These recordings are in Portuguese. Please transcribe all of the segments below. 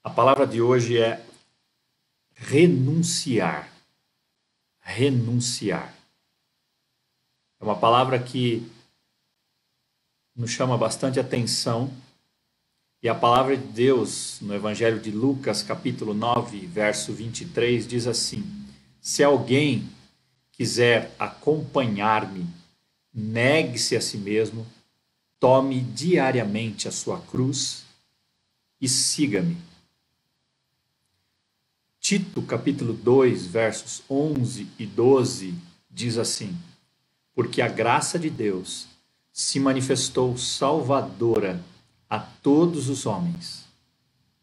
A palavra de hoje é renunciar. Renunciar. É uma palavra que nos chama bastante atenção. E a palavra de Deus, no Evangelho de Lucas, capítulo 9, verso 23, diz assim: se alguém quiser acompanhar-me, negue-se a si mesmo, tome diariamente a sua cruz e siga-me. Tito, capítulo 2, versos 11 e 12, diz assim: porque a graça de Deus se manifestou salvadora a todos os homens.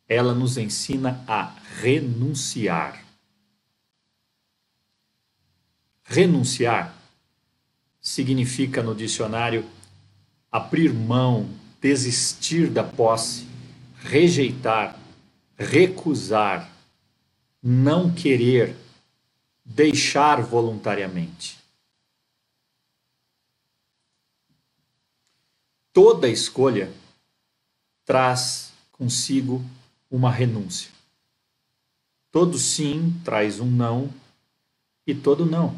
Ela nos ensina a renunciar. Renunciar significa, no dicionário, abrir mão, desistir da posse, rejeitar, recusar, não querer, deixar voluntariamente. Toda escolha traz consigo uma renúncia. Todo sim traz um não e todo não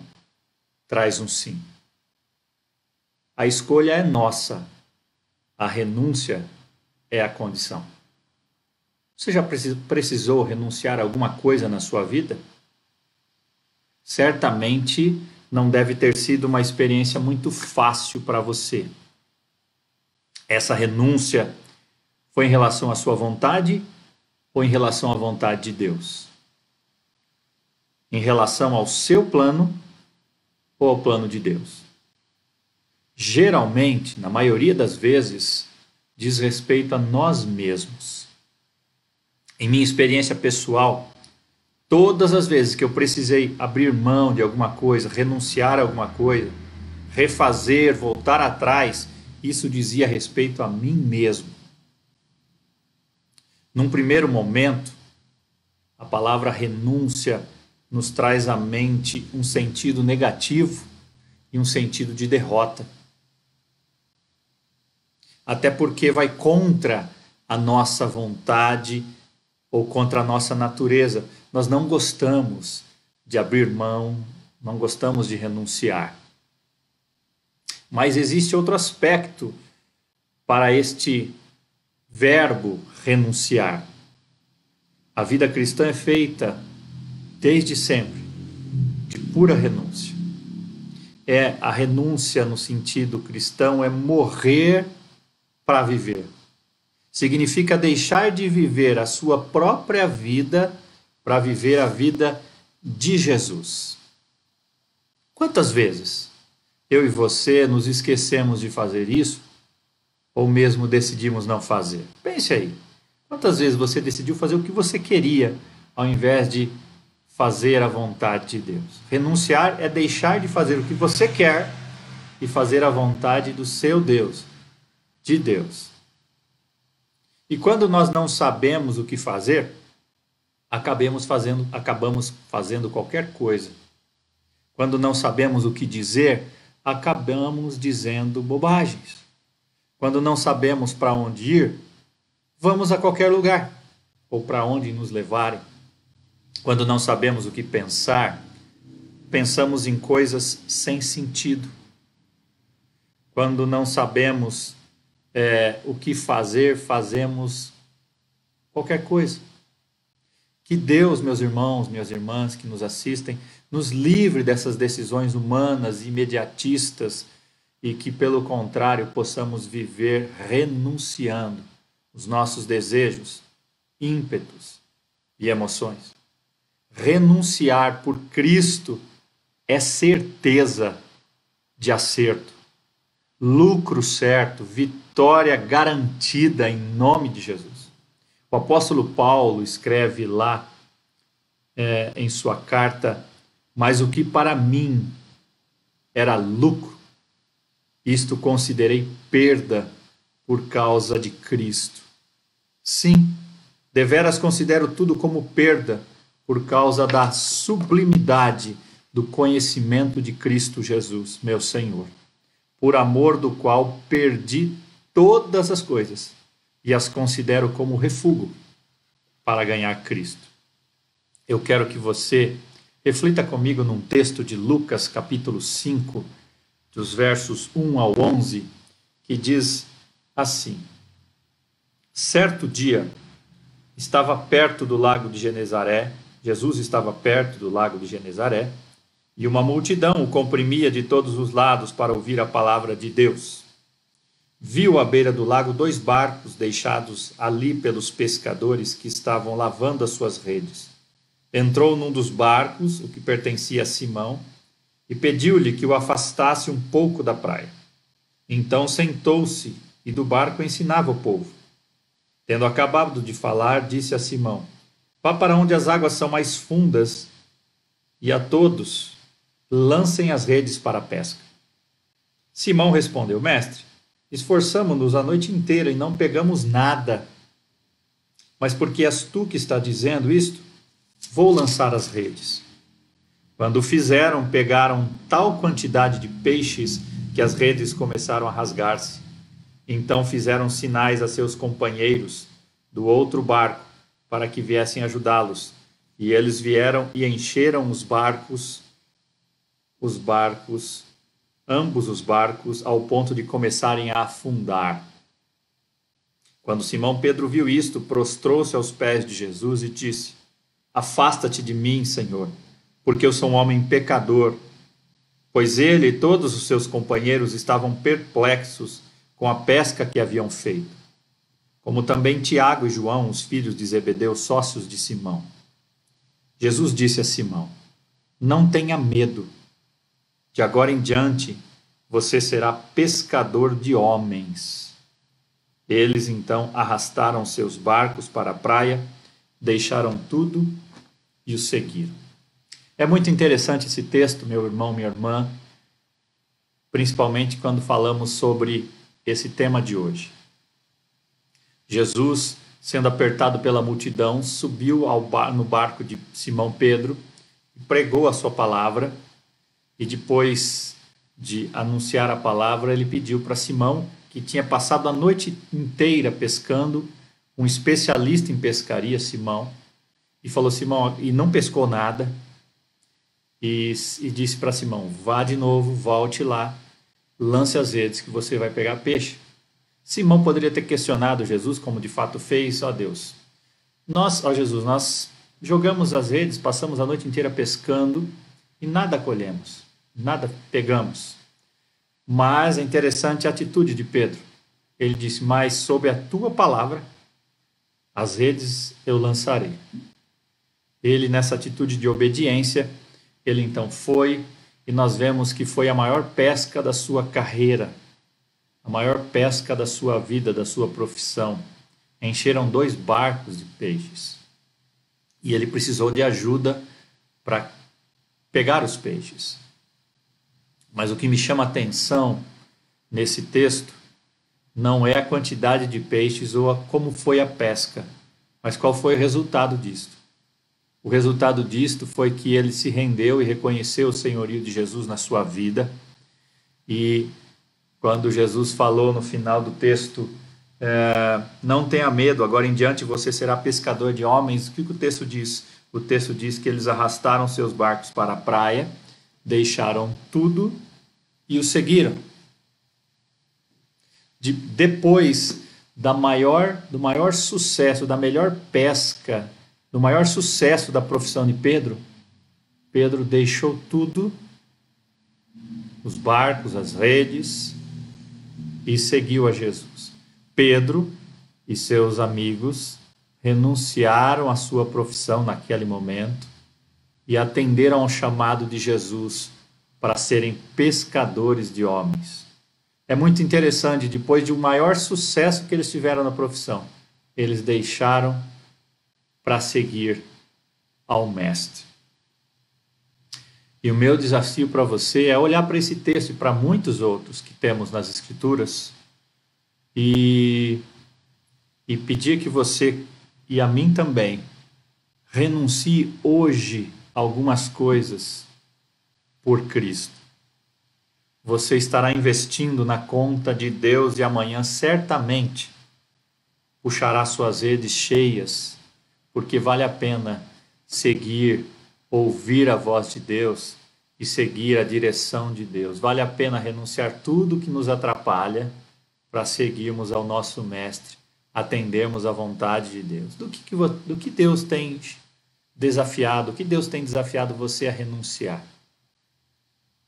traz um sim. A escolha é nossa, a renúncia é a condição. Você já precisou renunciar a alguma coisa na sua vida? Certamente não deve ter sido uma experiência muito fácil para você. Essa renúncia foi em relação à sua vontade ou em relação à vontade de Deus? Em relação ao seu plano ou ao plano de Deus? Geralmente, na maioria das vezes, diz respeito a nós mesmos. Em minha experiência pessoal, todas as vezes que eu precisei abrir mão de alguma coisa, renunciar a alguma coisa, refazer, voltar atrás, isso dizia respeito a mim mesmo. Num primeiro momento, a palavra renúncia nos traz à mente um sentido negativo e um sentido de derrota. Até porque vai contra a nossa vontade ou contra a nossa natureza. Nós não gostamos de abrir mão, não gostamos de renunciar. Mas existe outro aspecto para este verbo renunciar. A vida cristã é feita, desde sempre, de pura renúncia. A renúncia no sentido cristão é morrer para viver. Significa deixar de viver a sua própria vida para viver a vida de Jesus. Quantas vezes eu e você nos esquecemos de fazer isso ou mesmo decidimos não fazer? Pense aí. Quantas vezes você decidiu fazer o que você queria ao invés de fazer a vontade de Deus? Renunciar é deixar de fazer o que você quer e fazer a vontade do seu Deus, de Deus. E quando nós não sabemos o que fazer, acabamos fazendo qualquer coisa. Quando não sabemos o que dizer, acabamos dizendo bobagens. Quando não sabemos para onde ir, vamos a qualquer lugar, ou para onde nos levarem. Quando não sabemos o que pensar, pensamos em coisas sem sentido. Quando não sabemos o que fazer, fazemos qualquer coisa. Que Deus, meus irmãos, minhas irmãs que nos assistem, nos livre dessas decisões humanas, imediatistas, e que, pelo contrário, possamos viver renunciando os nossos desejos, ímpetos e emoções. Renunciar por Cristo é certeza de acerto, lucro certo, vitória garantida em nome de Jesus. O apóstolo Paulo escreve lá em sua carta: mas o que para mim era lucro, isto considerei perda por causa de Cristo. Sim, deveras considero tudo como perda por causa da sublimidade do conhecimento de Cristo Jesus, meu Senhor, por amor do qual perdi todas as coisas e as considero como refúgio, para ganhar Cristo. Eu quero que você reflita comigo num texto de Lucas, capítulo 5, dos versos 1 ao 11, que diz assim: certo dia, estava perto do lago de Genezaré, Jesus estava perto do lago de Genezaré, e uma multidão o comprimia de todos os lados para ouvir a palavra de Deus. Viu à beira do lago 2 barcos deixados ali pelos pescadores que estavam lavando as suas redes. Entrou num dos barcos, o que pertencia a Simão, e pediu-lhe que o afastasse um pouco da praia. Então sentou-se e do barco ensinava o povo. Tendo acabado de falar, disse a Simão: vá para onde as águas são mais fundas e a todos lancem as redes para a pesca. Simão respondeu: mestre, esforçamo-nos a noite inteira e não pegamos nada. Mas porque és tu que está dizendo isto, vou lançar as redes. Quando o fizeram, pegaram tal quantidade de peixes que as redes começaram a rasgar-se. Então fizeram sinais a seus companheiros do outro barco para que viessem ajudá-los. E eles vieram e encheram ambos os barcos, ao ponto de começarem a afundar. Quando Simão Pedro viu isto, prostrou-se aos pés de Jesus e disse: afasta-te de mim, Senhor, porque eu sou um homem pecador. Pois ele e todos os seus companheiros estavam perplexos com a pesca que haviam feito, como também Tiago e João, os filhos de Zebedeu, sócios de Simão. Jesus disse a Simão: não tenha medo. De agora em diante, você será pescador de homens. Eles então arrastaram seus barcos para a praia, deixaram tudo e o seguiram. É muito interessante esse texto, meu irmão, minha irmã, principalmente quando falamos sobre esse tema de hoje. Jesus, sendo apertado pela multidão, subiu no barco de Simão Pedro, pregou a sua palavra, e depois de anunciar a palavra, ele pediu para Simão, que tinha passado a noite inteira pescando, um especialista em pescaria, Simão, e falou: Simão, e não pescou nada, e disse para Simão: vá de novo, volte lá, lance as redes que você vai pegar peixe. Simão poderia ter questionado Jesus, como de fato fez: ó Deus, Jesus, nós jogamos as redes, passamos a noite inteira pescando e nada colhemos, nada pegamos. Mas é interessante a atitude de Pedro. Ele disse: mas sob a tua palavra, as redes eu lançarei. Ele, nessa atitude de obediência, ele então foi, e nós vemos que foi a maior pesca da sua carreira, a maior pesca da sua vida, da sua profissão. Encheram 2 barcos de peixes. E ele precisou de ajuda para pegar os peixes. Mas o que me chama a atenção nesse texto não é a quantidade de peixes ou como foi a pesca, mas qual foi o resultado disto. O resultado disto foi que ele se rendeu e reconheceu o senhorio de Jesus na sua vida. E quando Jesus falou no final do texto: não tenha medo, agora em diante você será pescador de homens, o que o texto diz? O texto diz que eles arrastaram seus barcos para a praia, deixaram tudo e o seguiram. Depois do maior sucesso, da melhor pesca, do maior sucesso da profissão de Pedro, Pedro deixou tudo, os barcos, as redes, e seguiu a Jesus. Pedro e seus amigos renunciaram à sua profissão naquele momento e atenderam ao chamado de Jesus para serem pescadores de homens. É muito interessante, depois de um maior sucesso que eles tiveram na profissão, eles deixaram para seguir ao Mestre. E o meu desafio para você é olhar para esse texto e para muitos outros que temos nas Escrituras e pedir que você, e a mim também, renuncie hoje a algumas coisas por Cristo. Você estará investindo na conta de Deus e amanhã certamente puxará suas redes cheias porque vale a pena seguir, ouvir a voz de Deus e seguir a direção de Deus. Vale a pena renunciar tudo que nos atrapalha para seguirmos ao nosso Mestre, atendermos à vontade de Deus. Do que Deus tem desafiado, o que Deus tem desafiado você a renunciar?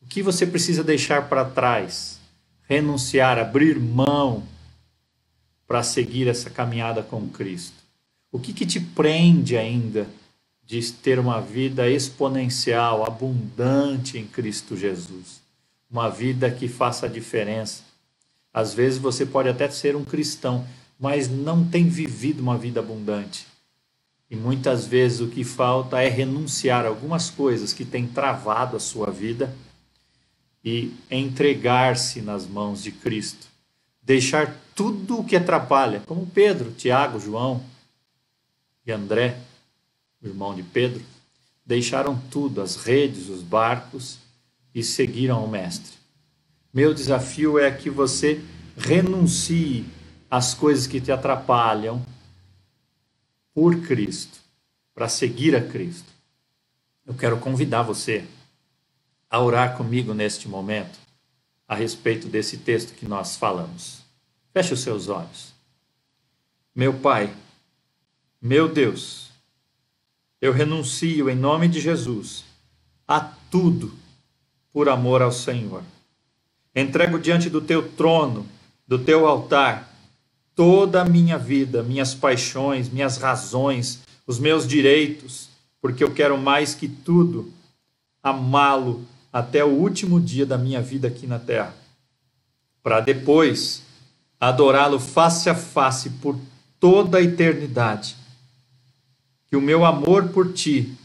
O que você precisa deixar para trás? Renunciar, abrir mão para seguir essa caminhada com Cristo? O que te prende ainda de ter uma vida exponencial, abundante em Cristo Jesus? Uma vida que faça a diferença. Às vezes você pode até ser um cristão, mas não tem vivido uma vida abundante. E muitas vezes o que falta é renunciar a algumas coisas que têm travado a sua vida e entregar-se nas mãos de Cristo. Deixar tudo o que atrapalha, como Pedro, Tiago, João e André, o irmão de Pedro, deixaram tudo, as redes, os barcos, e seguiram ao Mestre. Meu desafio é que você renuncie às coisas que te atrapalham por Cristo, para seguir a Cristo. Eu quero convidar você a orar comigo neste momento a respeito desse texto que nós falamos. Feche os seus olhos. Meu Pai, meu Deus, eu renuncio em nome de Jesus a tudo por amor ao Senhor. Entrego diante do teu trono, do teu altar, toda a minha vida, minhas paixões, minhas razões, os meus direitos, porque eu quero mais que tudo amá-lo até o último dia da minha vida aqui na terra, para depois adorá-lo face a face por toda a eternidade. Que o meu amor por ti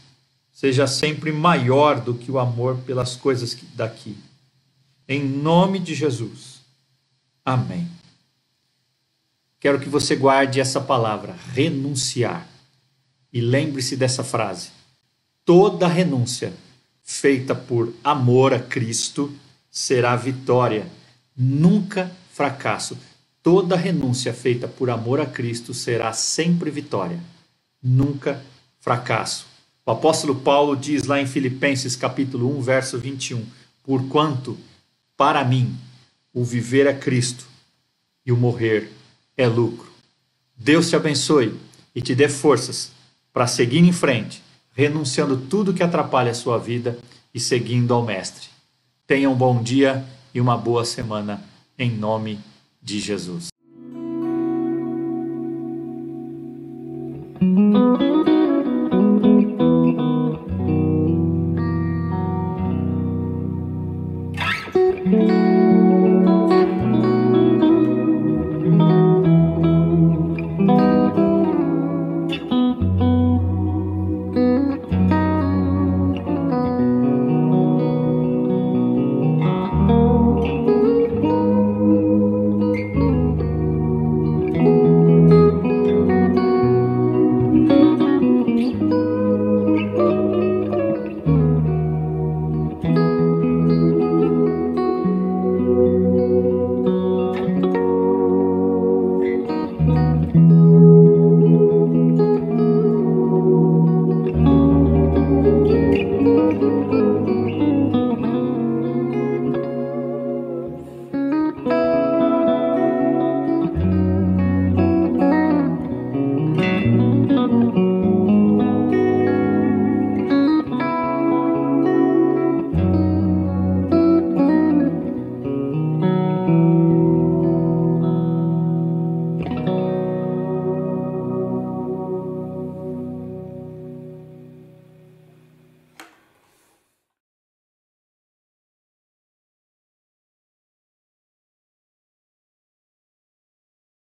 seja sempre maior do que o amor pelas coisas daqui. Em nome de Jesus. Amém. Quero que você guarde essa palavra, renunciar. E lembre-se dessa frase. Toda renúncia feita por amor a Cristo será vitória, nunca fracasso. Toda renúncia feita por amor a Cristo será sempre vitória, nunca fracasso. O apóstolo Paulo diz lá em Filipenses capítulo 1, verso 21, porquanto, para mim, o viver é Cristo e o morrer é lucro. Deus te abençoe e te dê forças para seguir em frente, renunciando tudo que atrapalha a sua vida e seguindo ao Mestre. Tenha um bom dia e uma boa semana em nome de Jesus.